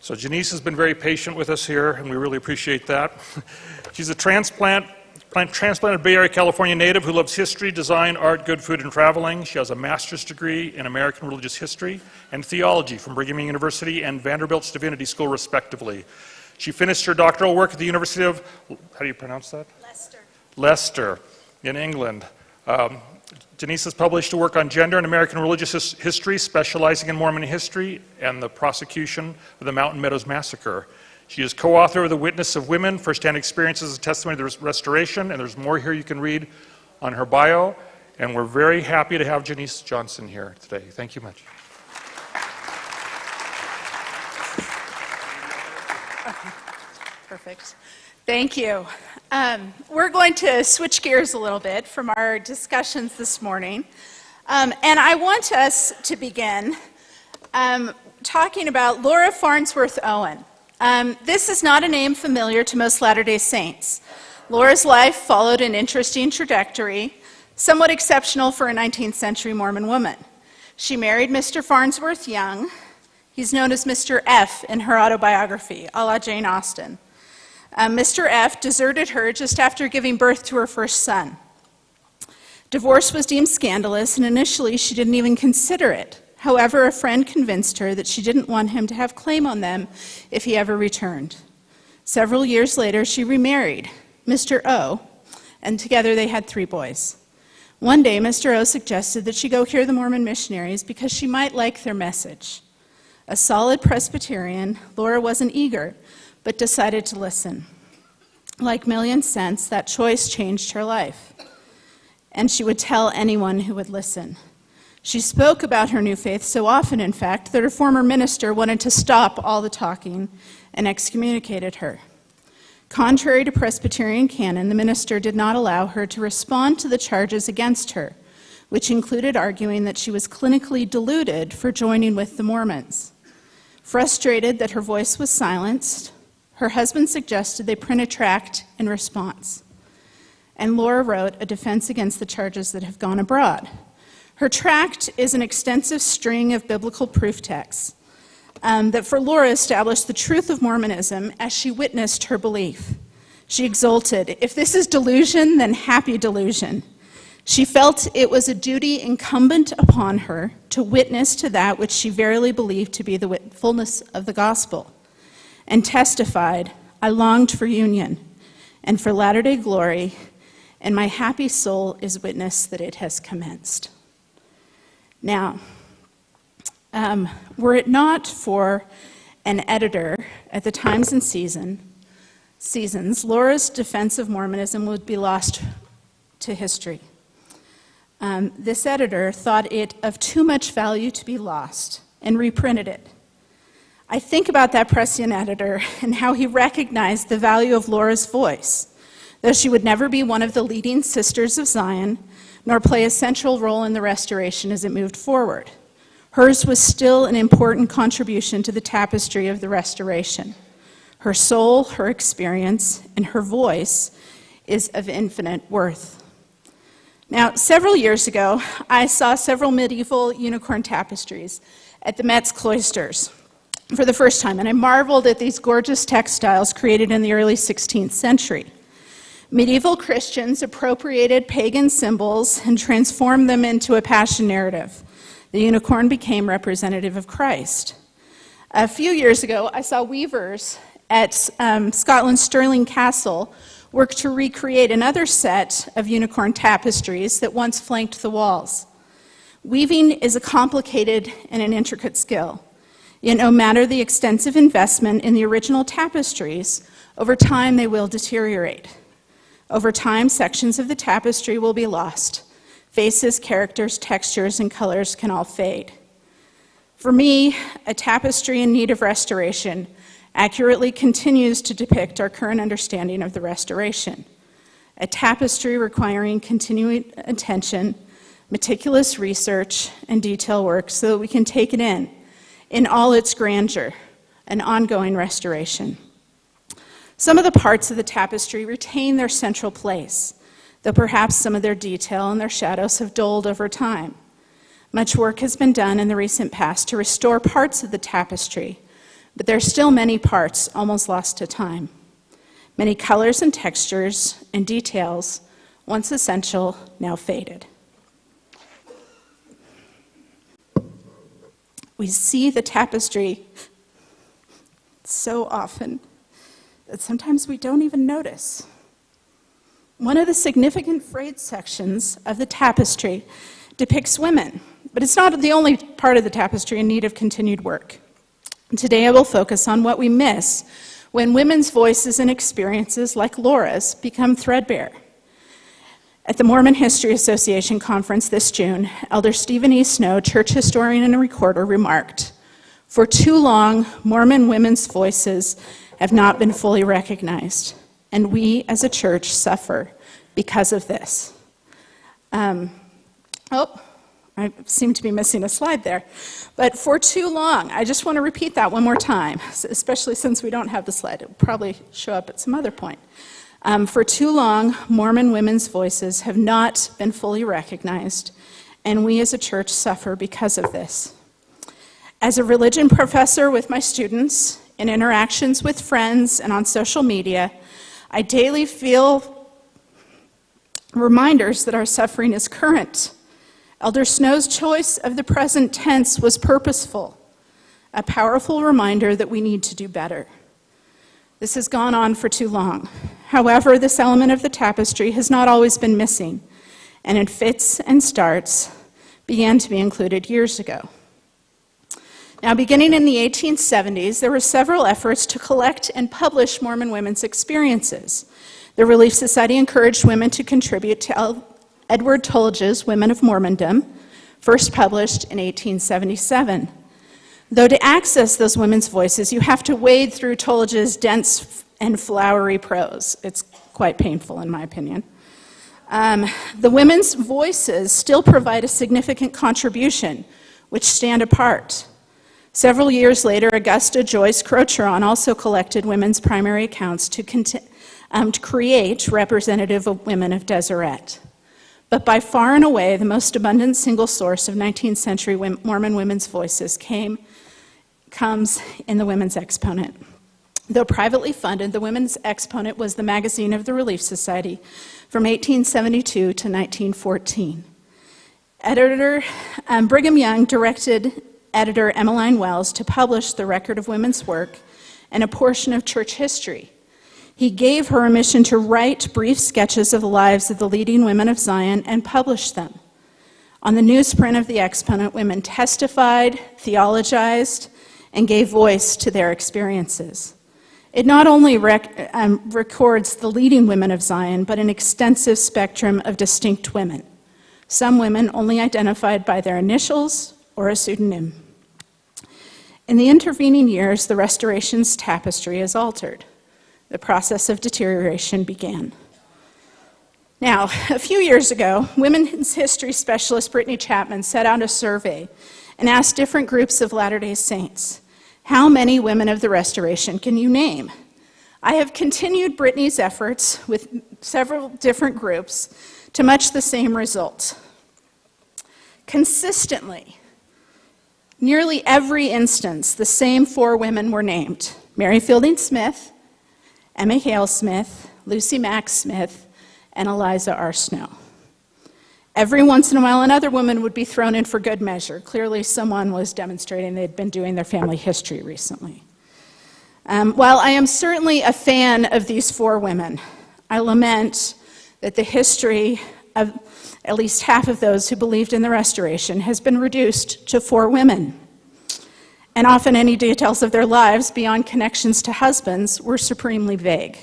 So Janiece has been very patient with us here, and we really appreciate that. She's a transplanted Bay Area, California native who loves history, design, art, good food, and traveling. She has a master's degree in American religious history and theology from Brigham Young University and Vanderbilt's Divinity School, respectively. She finished her doctoral work at the University of, how do you pronounce that? Leicester in England. Janice has published a work on gender and American religious history, specializing in Mormon history and the prosecution of the Mountain Meadows Massacre. She is co-author of The Witness of Women, First-Hand Experiences and Testimony of the Restoration, and there's more here you can read on her bio. And we're very happy to have Janice Johnson here today. Thank you much. Okay. Perfect. Thank you. We're going to switch gears a little bit from our discussions this morning. And I want us to begin talking about Laura Farnsworth Owen. This is not a name familiar to most Latter-day Saints. Laura's life followed an interesting trajectory, somewhat exceptional for a 19th century Mormon woman. She married Mr. Farnsworth Young. He's known as Mr. F in her autobiography, a la Jane Austen. Mr. F deserted her just after giving birth to her first son. Divorce was deemed scandalous, and initially she didn't even consider it. However, a friend convinced her that she didn't want him to have claim on them if he ever returned. Several years later, she remarried Mr. O, and together they had 3 boys. One day, Mr. O suggested that she go hear the Mormon missionaries because she might like their message. A solid Presbyterian, Laura wasn't eager, but decided to listen. Like Million Cents, that choice changed her life, and she would tell anyone who would listen. She spoke about her new faith so often, in fact, that her former minister wanted to stop all the talking and excommunicated her. Contrary to Presbyterian canon, the minister did not allow her to respond to the charges against her, which included arguing that she was clinically deluded for joining with the Mormons. Frustrated that her voice was silenced, her husband suggested they print a tract in response. And Laura wrote a defense against the charges that have gone abroad. Her tract is an extensive string of biblical proof texts that for Laura established the truth of Mormonism as she witnessed her belief. She exulted, "If this is delusion, then happy delusion." She felt it was a duty incumbent upon her to witness to that which she verily believed to be the fullness of the gospel, and testified, "I longed for union and for latter-day glory, and my happy soul is witness that it has commenced." Now, were it not for an editor at the Times and Seasons, Laura's defense of Mormonism would be lost to history. This editor thought it of too much value to be lost and reprinted it. I think about that prescient editor and how he recognized the value of Laura's voice, though she would never be one of the leading sisters of Zion, nor play a central role in the restoration as it moved forward. Hers was still an important contribution to the tapestry of the restoration. Her soul, her experience, and her voice is of infinite worth. Now, several years ago, I saw several medieval unicorn tapestries at the Metz cloisters for the first time, and I marveled at these gorgeous textiles created in the early 16th century. Medieval Christians appropriated pagan symbols and transformed them into a passion narrative. The unicorn became representative of Christ. A few years ago, I saw weavers at Scotland's Stirling Castle work to recreate another set of unicorn tapestries that once flanked the walls. Weaving is a complicated and an intricate skill. Yet no matter the extensive investment in the original tapestries, over time they will deteriorate. Over time, sections of the tapestry will be lost. Faces, characters, textures, and colors can all fade. For me, a tapestry in need of restoration accurately continues to depict our current understanding of the restoration. A tapestry requiring continuing attention, meticulous research, and detail work so that we can take it in all its grandeur, an ongoing restoration. Some of the parts of the tapestry retain their central place, though perhaps some of their detail and their shadows have dulled over time. Much work has been done in the recent past to restore parts of the tapestry, but there are still many parts almost lost to time. Many colors and textures and details, once essential, now faded. We see the tapestry so often that sometimes we don't even notice. One of the significant frayed sections of the tapestry depicts women, but it's not the only part of the tapestry in need of continued work. Today I will focus on what we miss when women's voices and experiences, like Laura's, become threadbare. At the Mormon History Association conference this June, Elder Stephen E. Snow, church historian and recorder, remarked, "For too long, Mormon women's voices have not been fully recognized, and we as a church suffer because of this." I seem to be missing a slide there. But for too long, I just want to repeat that one more time, especially since we don't have the slide. It will probably show up at some other point. For too long, Mormon women's voices have not been fully recognized, and we as a church suffer because of this. As a religion professor with my students, in interactions with friends and on social media, I daily feel reminders that our suffering is current. Elder Snow's choice of the present tense was purposeful, a powerful reminder that we need to do better. This has gone on for too long. However, this element of the tapestry has not always been missing, and in fits and starts began to be included years ago. Now, beginning in the 1870s, there were several efforts to collect and publish Mormon women's experiences. The Relief Society encouraged women to contribute to Edward Tolledge's Women of Mormondom, first published in 1877. Though to access those women's voices, you have to wade through Tolledge's dense and flowery prose. It's quite painful, in my opinion. The women's voices still provide a significant contribution, which stand apart. Several years later, Augusta Joyce Crocheron also collected women's primary accounts to create representative of women of Deseret. But by far and away, the most abundant single source of 19th century Mormon women's voices comes in the Women's Exponent. Though privately funded, the Women's Exponent was the magazine of the Relief Society from 1872 to 1914. Editor Brigham Young directed editor Emmeline Wells to publish the record of women's work and a portion of church history. He gave her a mission to write brief sketches of the lives of the leading women of Zion and publish them. On the newsprint of the Exponent, women testified, theologized, and gave voice to their experiences. It not only records the leading women of Zion, but an extensive spectrum of distinct women. Some women only identified by their initials or a pseudonym. In the intervening years, the Restoration's tapestry is altered. The process of deterioration began. Now, a few years ago, women's history specialist Brittany Chapman set out a survey and asked different groups of Latter-day Saints, how many women of the Restoration can you name? I have continued Brittany's efforts with several different groups to much the same result. Consistently, nearly every instance, the same 4 women were named: Mary Fielding Smith, Emma Hale Smith, Lucy Mack Smith, and Eliza R. Snow. Every once in a while, another woman would be thrown in for good measure. Clearly, someone was demonstrating they'd been doing their family history recently. While I am certainly a fan of these 4 women, I lament that the history of at least half of those who believed in the Restoration has been reduced to 4 women. And often any details of their lives beyond connections to husbands were supremely vague.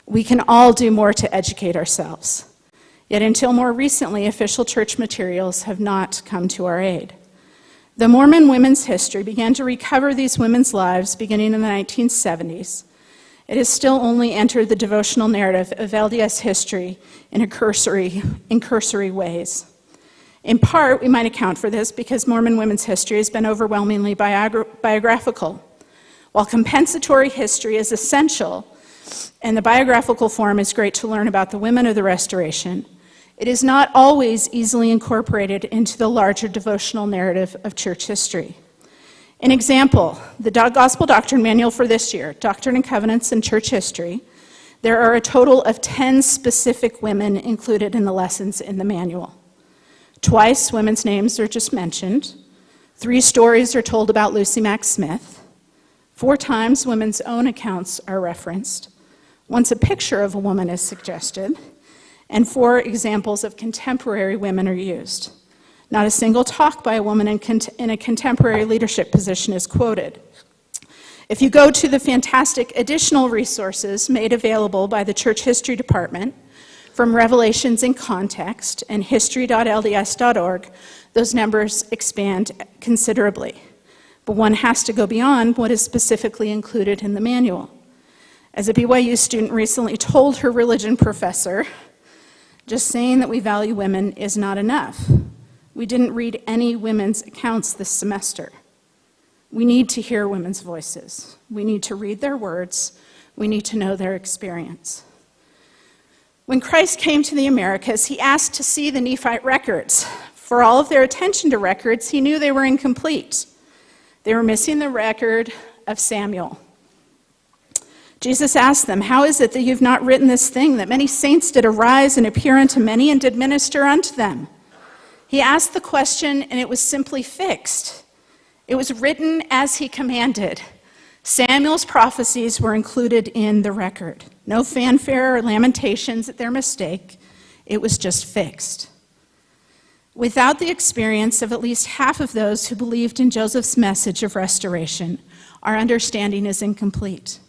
We can all do more to educate ourselves. Yet until more recently, official church materials have not come to our aid. The Mormon women's history began to recover these women's lives beginning in the 1970s. It has still only entered the devotional narrative of LDS history in cursory ways. In part, we might account for this because Mormon women's history has been overwhelmingly biographical. While compensatory history is essential, and the biographical form is great to learn about the women of the Restoration, it is not always easily incorporated into the larger devotional narrative of church history. An example, the Gospel Doctrine Manual for this year, Doctrine and Covenants and Church History, there are a total of 10 specific women included in the lessons in the manual. Twice, women's names are just mentioned. 3 stories are told about Lucy Mack Smith. 4 times, women's own accounts are referenced. Once a picture of a woman is suggested, and 4 examples of contemporary women are used. Not a single talk by a woman in a contemporary leadership position is quoted. If you go to the fantastic additional resources made available by the Church History Department, from Revelations in Context and history.lds.org, those numbers expand considerably. But one has to go beyond what is specifically included in the manual. As a BYU student recently told her religion professor, just saying that we value women is not enough. We didn't read any women's accounts this semester. We need to hear women's voices. We need to read their words. We need to know their experience. When Christ came to the Americas, he asked to see the Nephite records. For all of their attention to records, he knew they were incomplete. They were missing the record of Samuel. Jesus asked them, "How is it that you've not written this thing, that many saints did arise and appear unto many and did minister unto them?" He asked the question, and it was simply fixed. It was written as he commanded. Samuel's prophecies were included in the record. No fanfare or lamentations at their mistake. It was just fixed. Without the experience of at least half of those who believed in Joseph's message of restoration, our understanding is incomplete.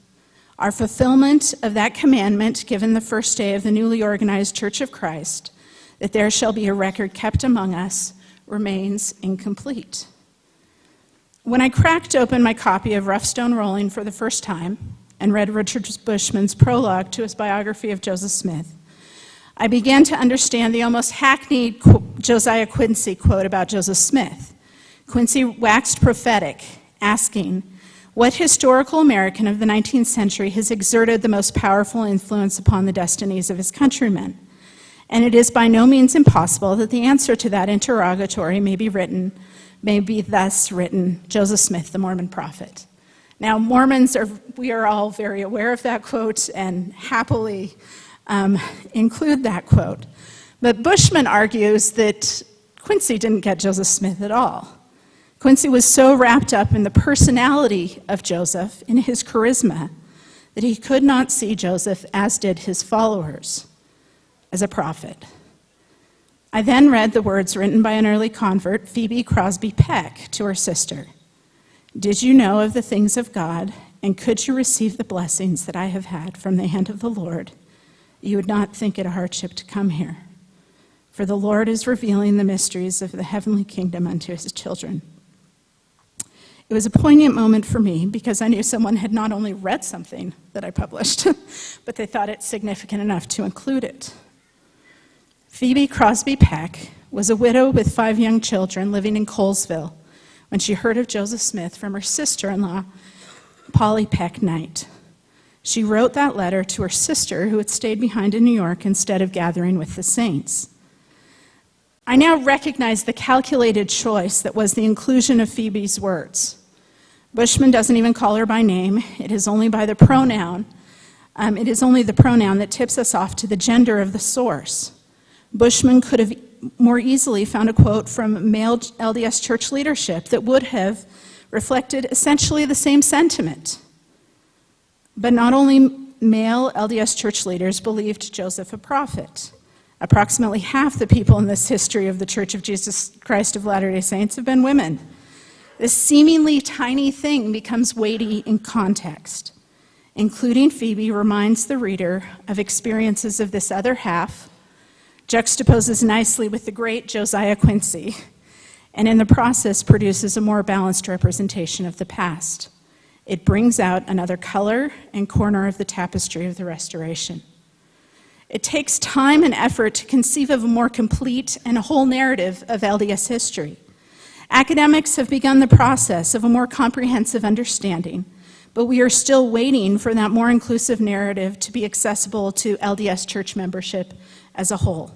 Our fulfillment of that commandment given the first day of the newly organized Church of Christ, that there shall be a record kept among us, remains incomplete. When I cracked open my copy of Rough Stone Rolling for the first time and read Richard Bushman's prologue to his biography of Joseph Smith, I began to understand the almost hackneyed Josiah Quincy quote about Joseph Smith. Quincy waxed prophetic, asking, "What historical American of the 19th century has exerted the most powerful influence upon the destinies of his countrymen?" And it is by no means impossible that the answer to that interrogatory may be thus written, Joseph Smith, the Mormon prophet. Now, we are all very aware of that quote and happily include that quote. But Bushman argues that Quincy didn't get Joseph Smith at all. Quincy was so wrapped up in the personality of Joseph, in his charisma, that he could not see Joseph, as did his followers, as a prophet. I then read the words written by an early convert, Phoebe Crosby Peck, to her sister. "Did you know of the things of God, and could you receive the blessings that I have had from the hand of the Lord, you would not think it a hardship to come here. For the Lord is revealing the mysteries of the heavenly kingdom unto his children." It was a poignant moment for me because I knew someone had not only read something that I published, but they thought it significant enough to include it. Phoebe Crosby Peck was a widow with 5 young children living in Colesville when she heard of Joseph Smith from her sister-in-law, Polly Peck Knight. She wrote that letter to her sister, who had stayed behind in New York instead of gathering with the saints. I now recognize the calculated choice that was the inclusion of Phoebe's words. Bushman doesn't even call her by name. It is only by the pronoun. It is only the pronoun that tips us off to the gender of the source. Bushman could have more easily found a quote from male LDS church leadership that would have reflected essentially the same sentiment. But not only male LDS church leaders believed Joseph a prophet. Approximately half the people in this history of the Church of Jesus Christ of Latter-day Saints have been women. This seemingly tiny thing becomes weighty in context. Including Phoebe reminds the reader of experiences of this other half, juxtaposes nicely with the great Josiah Quincy, and in the process produces a more balanced representation of the past. It brings out another color and corner of the tapestry of the Restoration. It takes time and effort to conceive of a more complete and whole narrative of LDS history. Academics have begun the process of a more comprehensive understanding, but we are still waiting for that more inclusive narrative to be accessible to LDS church membership as a whole.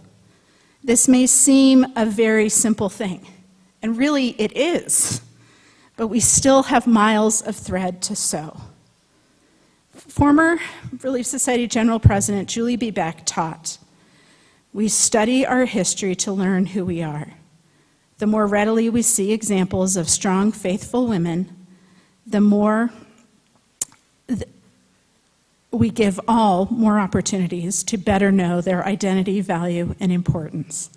This may seem a very simple thing, and really it is. but we still have miles of thread to sew. Former Relief Society General President Julie B. Beck taught, "We study our history to learn who we are. The more readily we see examples of strong, faithful women, the more we give all more opportunities to better know their identity, value, and importance."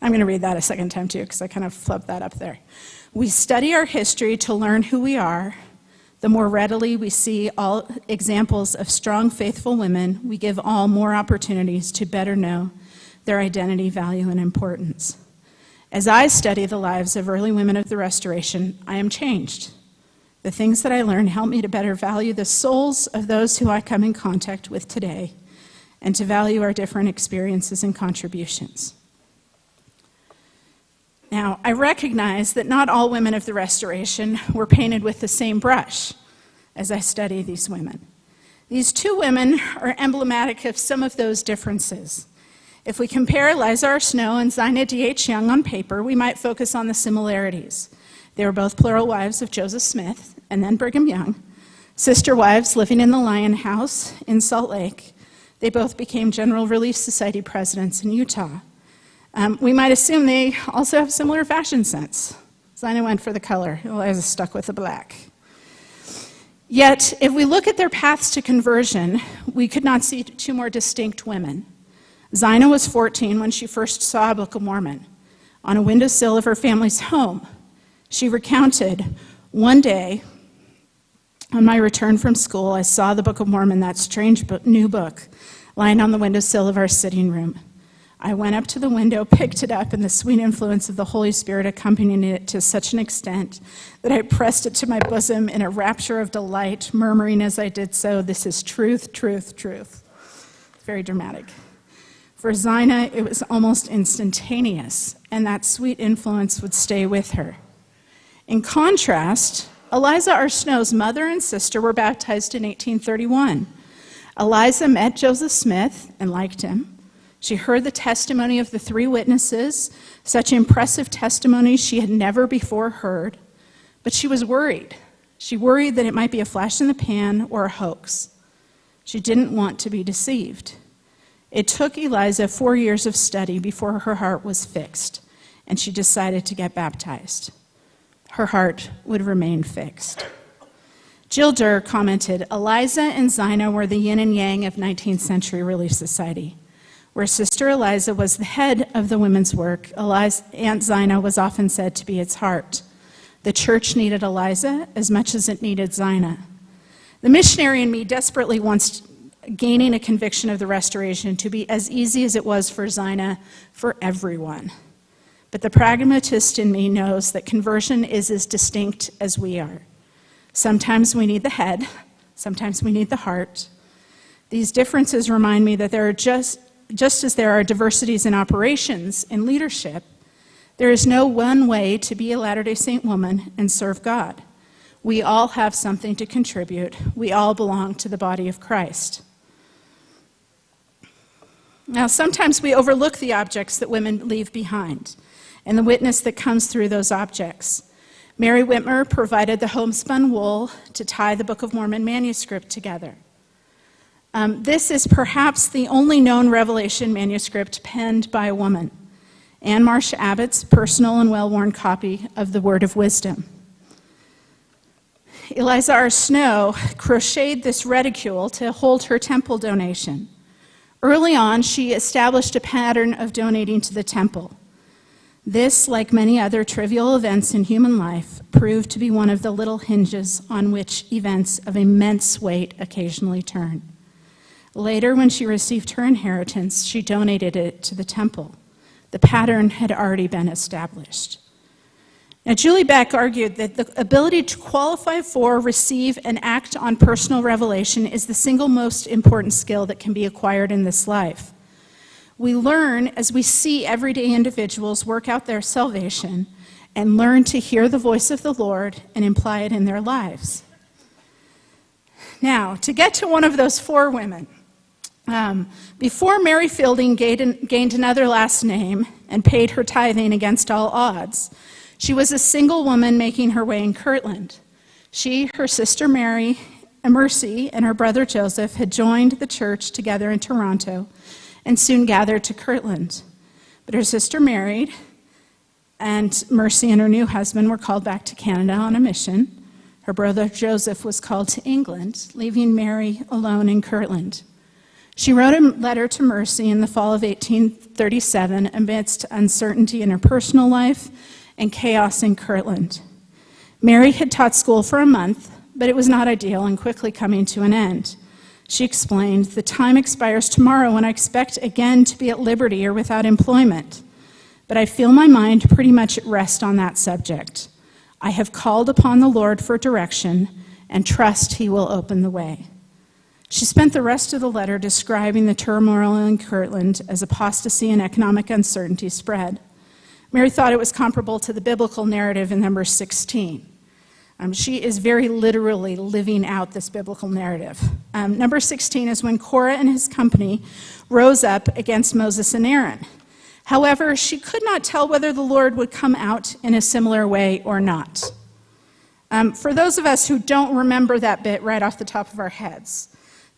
I'm going to read that a second time too, because I kind of flubbed that up there. "We study our history to learn who we are. The more readily we see all examples of strong, faithful women, we give all more opportunities to better know their identity, value, and importance. As I study the lives of early women of the Restoration, I am changed. The things that I learn help me to better value the souls of those who I come in contact with today, and to value our different experiences and contributions." Now, I recognize that not all women of the Restoration were painted with the same brush as I study these women. These two women are emblematic of some of those differences. If we compare Eliza R. Snow and Zina D.H. Young on paper, we might focus on the similarities. They were both plural wives of Joseph Smith and then Brigham Young, sister wives living in the Lion House in Salt Lake. They both became General Relief Society presidents in Utah. We might assume they also have similar fashion sense. Zina went for the color, Eliza stuck with the black. Yet, if we look at their paths to conversion, we could not see two more distinct women. Zina was 14 when she first saw a Book of Mormon. On a windowsill of her family's home, she recounted, "One day, on my return from school, I saw the Book of Mormon, that strange new book, lying on the windowsill of our sitting room. I went up to the window, picked it up, and the sweet influence of the Holy Spirit accompanied it to such an extent that I pressed it to my bosom in a rapture of delight, murmuring as I did so, 'This is truth, truth, truth.'" Very dramatic. For Zina, it was almost instantaneous, and that sweet influence would stay with her. In contrast, Eliza R. Snow's mother and sister were baptized in 1831. Eliza met Joseph Smith and liked him. She heard the testimony of the three witnesses, such impressive testimonies she had never before heard, but she was worried. She worried that it might be a flash in the pan or a hoax. She didn't want to be deceived. It took Eliza 4 years of study before her heart was fixed, and she decided to get baptized. Her heart would remain fixed. Jill Durr commented, "Eliza and Zina were the yin and yang of 19th century Relief Society. Where Sister Eliza was the head of the women's work, Aunt Zina was often said to be its heart. The church needed Eliza as much as it needed Zina. The missionary in me desperately wants gaining a conviction of the Restoration to be as easy as it was for Zina for everyone. But the pragmatist in me knows that conversion is as distinct as we are. Sometimes we need the head, sometimes we need the heart. These differences remind me that there are just as there are diversities in operations and leadership, there is no one way to be a Latter-day Saint woman and serve God. We all have something to contribute. We all belong to the body of Christ." Now, sometimes we overlook the objects that women leave behind and the witness that comes through those objects. Mary Whitmer provided the homespun wool to tie the Book of Mormon manuscript together. This is perhaps the only known Revelation manuscript penned by a woman, Anne Marsh Abbott's personal and well-worn copy of the Word of Wisdom. Eliza R. Snow crocheted this reticule to hold her temple donation. Early on, she established a pattern of donating to the temple. This, like many other trivial events in human life, proved to be one of the little hinges on which events of immense weight occasionally turn. Later, when she received her inheritance, she donated it to the temple. The pattern had already been established. Now, Julie Beck argued that the ability to qualify for, receive, and act on personal revelation is the single most important skill that can be acquired in this life. We learn as we see everyday individuals work out their salvation and learn to hear the voice of the Lord and imply it in their lives. Now, to get to one of those four women, before Mary Fielding gained another last name and paid her tithing against all odds, She was a single woman making her way in Kirtland. She, her sister Mercy, and her brother Joseph had joined the church together in Toronto and soon gathered to Kirtland. But her sister married, and Mercy and her new husband were called back to Canada on a mission. Her brother Joseph was called to England, leaving Mary alone in Kirtland. She wrote a letter to Mercy in the fall of 1837 amidst uncertainty in her personal life and chaos in Kirtland. Mary had taught school for a month, but it was not ideal and quickly coming to an end. She explained, "The time expires tomorrow when I expect again to be at liberty or without employment. But I feel my mind pretty much at rest on that subject. I have called upon the Lord for direction and trust he will open the way." She spent the rest of the letter describing the turmoil in Kirtland as apostasy and economic uncertainty spread. Mary thought it was comparable to the biblical narrative in Numbers 16. She is very literally living out this biblical narrative. Number 16 is when Korah and his company rose up against Moses and Aaron. However, she could not tell whether the Lord would come out in a similar way or not. For those of us who don't remember that bit right off the top of our heads,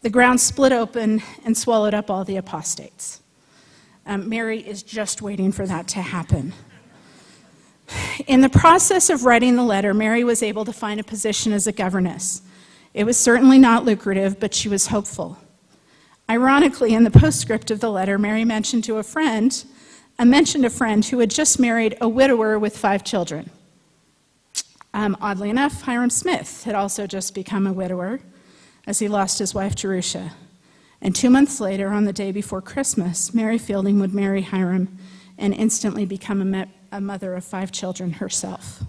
the ground split open and swallowed up all the apostates. Mary is just waiting for that to happen. In the process of writing the letter, Mary was able to find a position as a governess. It was certainly not lucrative, but she was hopeful. Ironically, in the postscript of the letter, Mary mentioned a friend who had just married a widower with 5 children. Oddly enough, Hiram Smith had also just become a widower as he lost his wife Jerusha. And 2 months later, on the day before Christmas, Mary Fielding would marry Hiram and instantly become a mother of 5 children herself.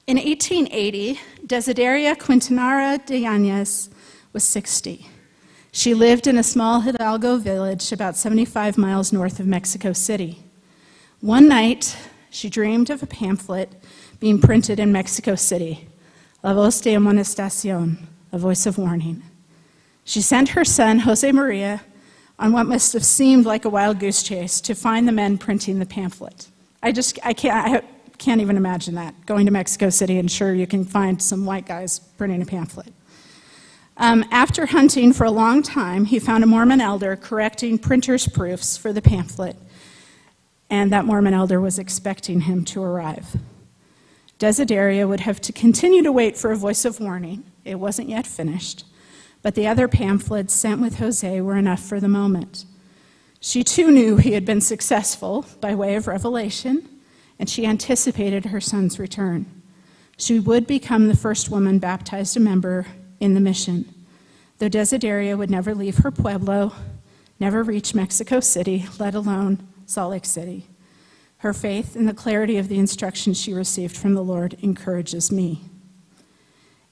In 1880, Desideria Quintanara de Janice was 60. She lived in a small Hidalgo village about 75 miles north of Mexico City. One night, she dreamed of a pamphlet being printed in Mexico City, La Voz de Amonestación, a voice of warning. She sent her son, Jose Maria, on what must have seemed like a wild goose chase to find the men printing the pamphlet. I can't even imagine that, going to Mexico City and sure you can find some white guys printing a pamphlet. After hunting for a long time, he found a Mormon elder correcting printer's proofs for the pamphlet, and that Mormon elder was expecting him to arrive. Desideria would have to continue to wait for a voice of warning. It wasn't yet finished, but the other pamphlets sent with Jose were enough for the moment. She too knew he had been successful by way of revelation, and she anticipated her son's return. She would become the first woman baptized a member in the mission, though Desideria would never leave her pueblo, never reach Mexico City, let alone Salt Lake City. Her faith in the clarity of the instructions she received from the Lord encourages me.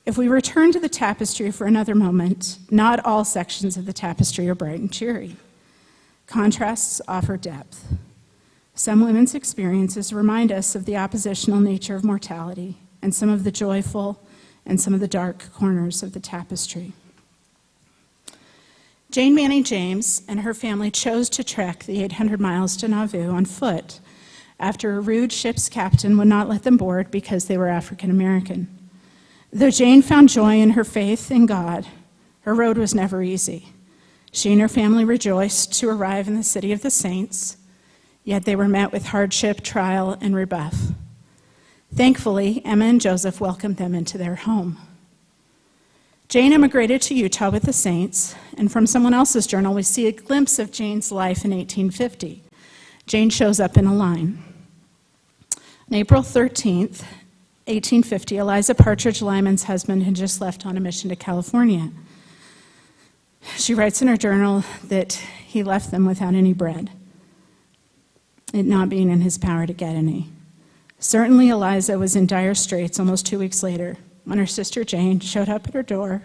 If we return to the tapestry for another moment, not all sections of the tapestry are bright and cheery. Contrasts offer depth. Some women's experiences remind us of the oppositional nature of mortality and some of the joyful and some of the dark corners of the tapestry. Jane Manning James and her family chose to trek the 800 miles to Nauvoo on foot after a rude ship's captain would not let them board because they were African American. Though Jane found joy in her faith in God, her road was never easy. She and her family rejoiced to arrive in the city of the saints, yet they were met with hardship, trial, and rebuff. Thankfully, Emma and Joseph welcomed them into their home. Jane immigrated to Utah with the saints, and from someone else's journal, we see a glimpse of Jane's life in 1850. Jane shows up in a line. On April 13th, 1850, Eliza Partridge Lyman's husband had just left on a mission to California. She writes in her journal that he left them without any bread, it not being in his power to get any. Certainly, Eliza was in dire straits almost 2 weeks later when her sister Jane showed up at her door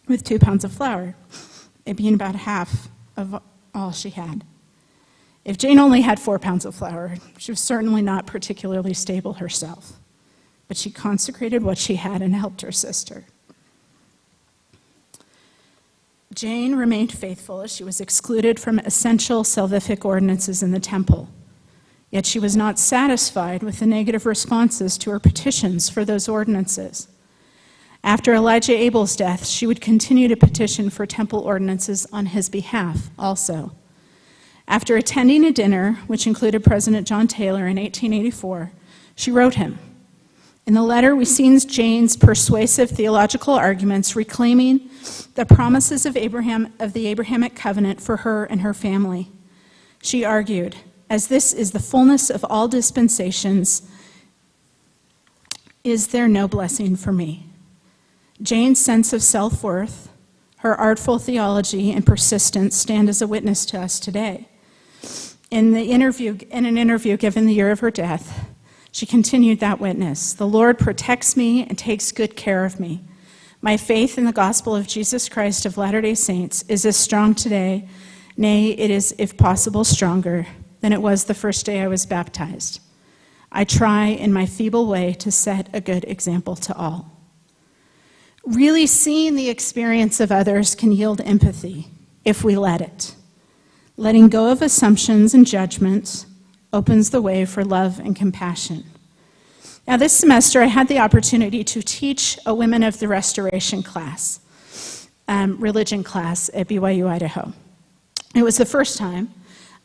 with 2 pounds of flour, it being about half of all she had. If Jane only had 4 pounds of flour, she was certainly not particularly stable herself, but she consecrated what she had and helped her sister. Jane remained faithful as she was excluded from essential salvific ordinances in the temple. Yet she was not satisfied with the negative responses to her petitions for those ordinances. After Elijah Abel's death, she would continue to petition for temple ordinances on his behalf also. After attending a dinner, which included President John Taylor in 1884, she wrote him. In the letter, we see Jane's persuasive theological arguments reclaiming the promises of Abraham, of the Abrahamic covenant for her and her family. She argued, as this is the fullness of all dispensations, is there no blessing for me? Jane's sense of self-worth, her artful theology, and persistence stand as a witness to us today. In an interview given the year of her death, she continued that witness. The Lord protects me and takes good care of me. My faith in the gospel of Jesus Christ of Latter-day Saints is as strong today, nay, it is, if possible, stronger than it was the first day I was baptized. I try in my feeble way to set a good example to all. Really seeing the experience of others can yield empathy if we let it. Letting go of assumptions and judgments opens the way for love and compassion. Now, this semester, I had the opportunity to teach a Women of the Restoration class, religion class at BYU, Idaho. It was the first time,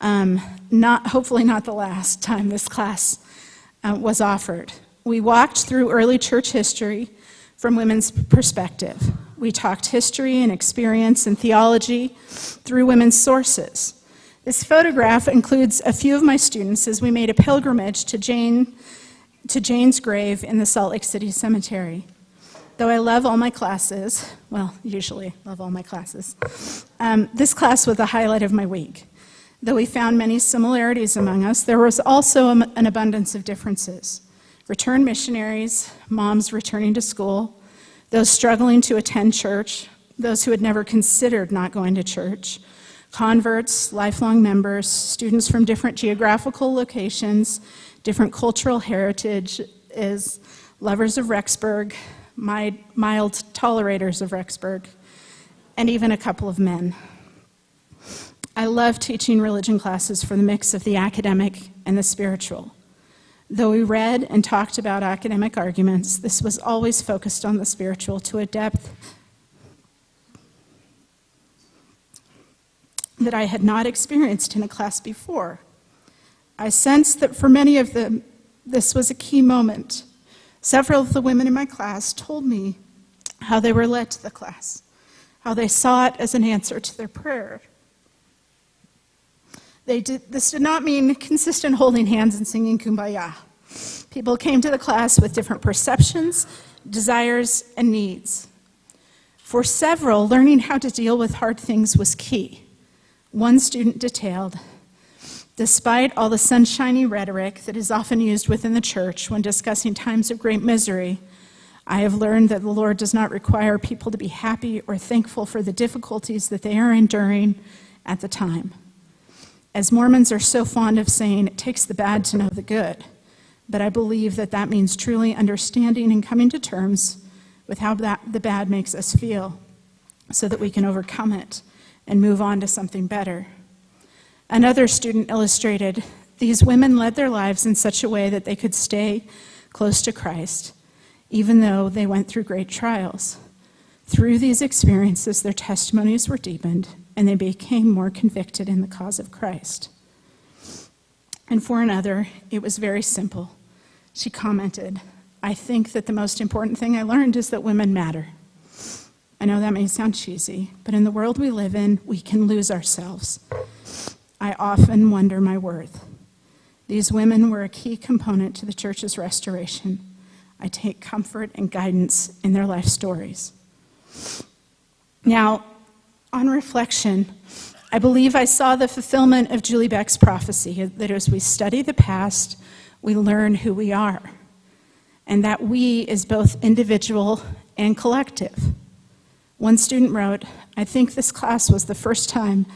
hopefully not the last time this class was offered. We walked through early church history from women's perspective. We talked history and experience and theology through women's sources. This photograph includes a few of my students as we made a pilgrimage to Jane's grave in the Salt Lake City Cemetery. Though I love all my classes, well, usually love all my classes, this class was the highlight of my week. Though we found many similarities among us, there was also an abundance of differences. Returned missionaries, moms returning to school, those struggling to attend church, those who had never considered not going to church, converts, lifelong members, students from different geographical locations, different cultural heritages, lovers of Rexburg, mild tolerators of Rexburg, and even a couple of men. I love teaching religion classes for the mix of the academic and the spiritual. Though we read and talked about academic arguments, this was always focused on the spiritual to a depth that I had not experienced in a class before. I sensed that for many of them, this was a key moment. Several of the women in my class told me how they were led to the class, how they saw it as an answer to their prayer. This did not mean consistent holding hands and singing Kumbaya. People came to the class with different perceptions, desires, and needs. For several, learning how to deal with hard things was key. One student detailed, despite all the sunshiny rhetoric that is often used within the church when discussing times of great misery, I have learned that the Lord does not require people to be happy or thankful for the difficulties that they are enduring at the time. As Mormons are so fond of saying, it takes the bad to know the good, but I believe that that means truly understanding and coming to terms with how the bad makes us feel so that we can overcome it and move on to something better. Another student illustrated, these women led their lives in such a way that they could stay close to Christ, even though they went through great trials. Through these experiences, their testimonies were deepened, and they became more convicted in the cause of Christ. And for another, it was very simple. She commented, I think that the most important thing I learned is that women matter. I know that may sound cheesy, but in the world we live in, we can lose ourselves. I often wonder my worth. These women were a key component to the church's restoration. I take comfort and guidance in their life stories. Now, on reflection, I believe I saw the fulfillment of Julie Beck's prophecy, that as we study the past, we learn who we are, and that we is both individual and collective. One student wrote, I think this class was the first time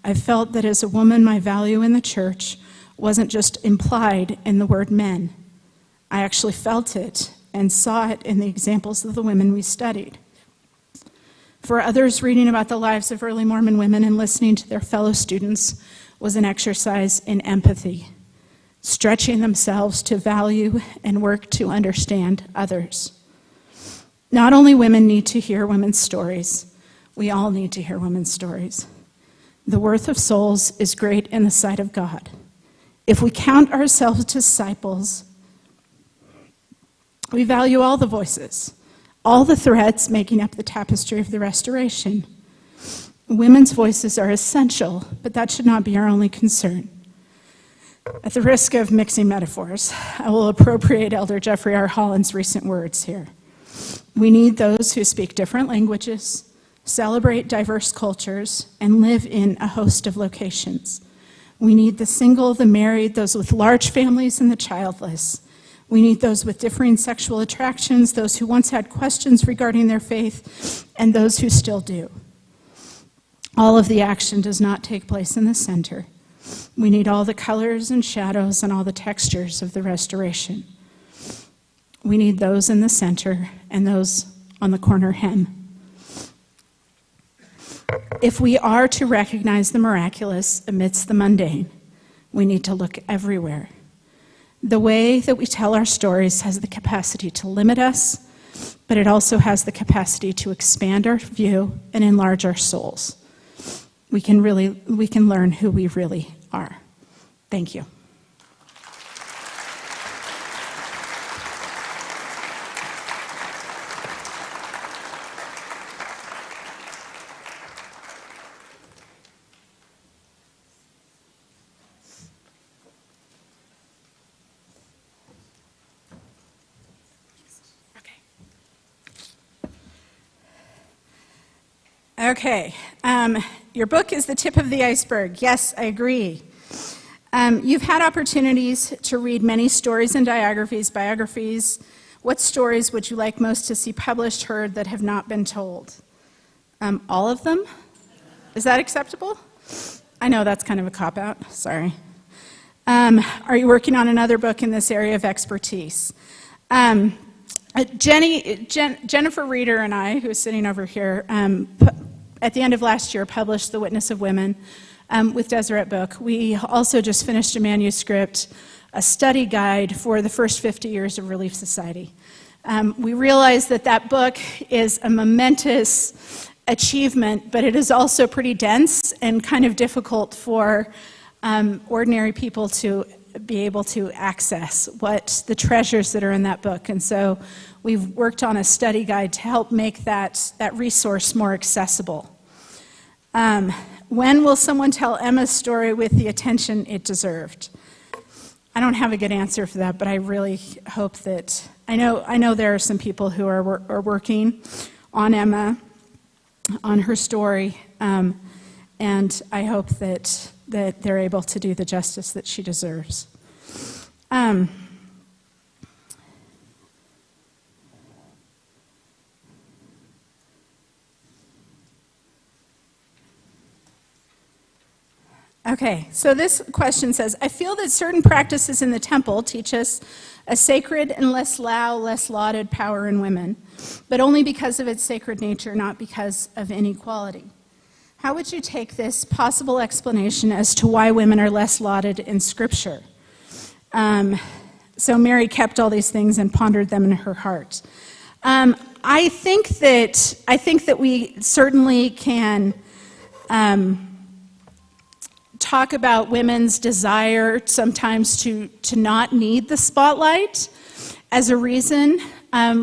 I felt that as a woman, my value in the church wasn't just implied in the word men. I actually felt it and saw it in the examples of the women we studied. For others, reading about the lives of early Mormon women and listening to their fellow students was an exercise in empathy, stretching themselves to value and work to understand others. Not only women need to hear women's stories, we all need to hear women's stories. The worth of souls is great in the sight of God. If we count ourselves disciples, we value all the voices, all the threads making up the tapestry of the restoration. Women's voices are essential, but that should not be our only concern. At the risk of mixing metaphors, I will appropriate Elder Jeffrey R. Holland's recent words here. We need those who speak different languages, celebrate diverse cultures, and live in a host of locations. We need the single, the married, those with large families, and the childless. We need those with differing sexual attractions, those who once had questions regarding their faith, and those who still do. All of the action does not take place in the center. We need all the colors and shadows and all the textures of the restoration. We need those in the center and those on the corner hem. If we are to recognize the miraculous amidst the mundane, we need to look everywhere. The way that we tell our stories has the capacity to limit us, but it also has the capacity to expand our view and enlarge our souls. We can learn who we really are. Thank you. Okay, your book is the tip of the iceberg. Yes, I agree. You've had opportunities to read many stories and biographies. What stories would you like most to see published, heard, that have not been told? All of them? Is that acceptable? I know that's kind of a cop-out, sorry. Are you working on another book in this area of expertise? Jennifer Reeder and I, who is sitting over here, at the end of last year published The Witness of Women with Deseret Book. We also just finished a manuscript, a study guide for the first 50 years of Relief Society. We realized that that book is a momentous achievement, but it is also pretty dense and kind of difficult for ordinary people to be able to access the treasures that are in that book. And so we've worked on a study guide to help make that resource more accessible. When will someone tell Emma's story with the attention it deserved? I don't have a good answer for that, but I really hope that, I know there are some people who are working on Emma, on her story, and I hope that they're able to do the justice that she deserves. Okay, so this question says, I feel that certain practices in the temple teach us a sacred and less lauded power in women, but only because of its sacred nature, not because of inequality. How would you take this possible explanation as to why women are less lauded in Scripture? So Mary kept all these things and pondered them in her heart. I think that we certainly can talk about women's desire sometimes to not need the spotlight as a reason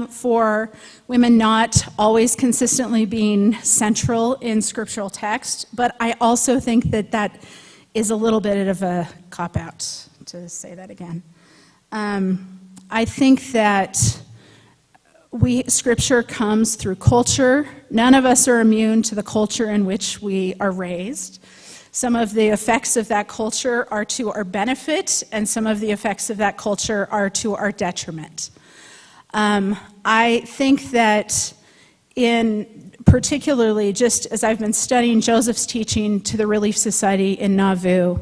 for women not always consistently being central in scriptural text, but I also think that is a little bit of a cop-out, to say that again. I think that Scripture comes through culture. None of us are immune to the culture in which we are raised. Some of the effects of that culture are to our benefit, and some of the effects of that culture are to our detriment. I think that particularly just as I've been studying Joseph's teaching to the Relief Society in Nauvoo,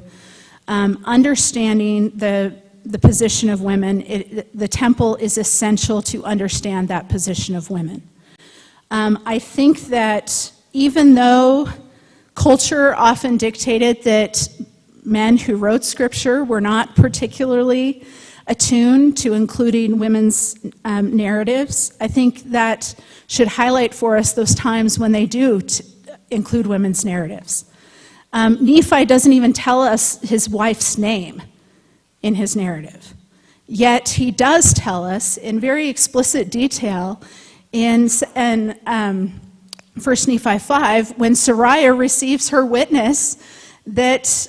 understanding the position of women, the temple is essential to understand that position of women. I think that even though culture often dictated that men who wrote scripture were not particularly attuned to including women's narratives, I think that should highlight for us those times when they do include women's narratives. Nephi doesn't even tell us his wife's name in his narrative. Yet he does tell us in very explicit detail in 1 Nephi 5, when Sariah receives her witness that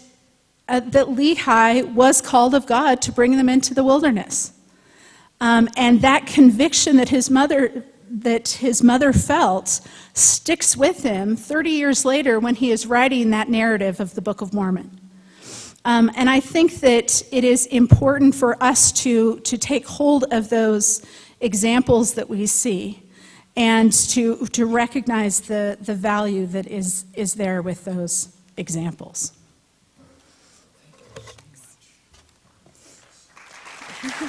Lehi was called of God to bring them into the wilderness. And that conviction that his mother felt sticks with him 30 years later when he is writing that narrative of the Book of Mormon. And I think that it is important for us to take hold of those examples that we see and to recognize the value that is there with those examples. Thank you.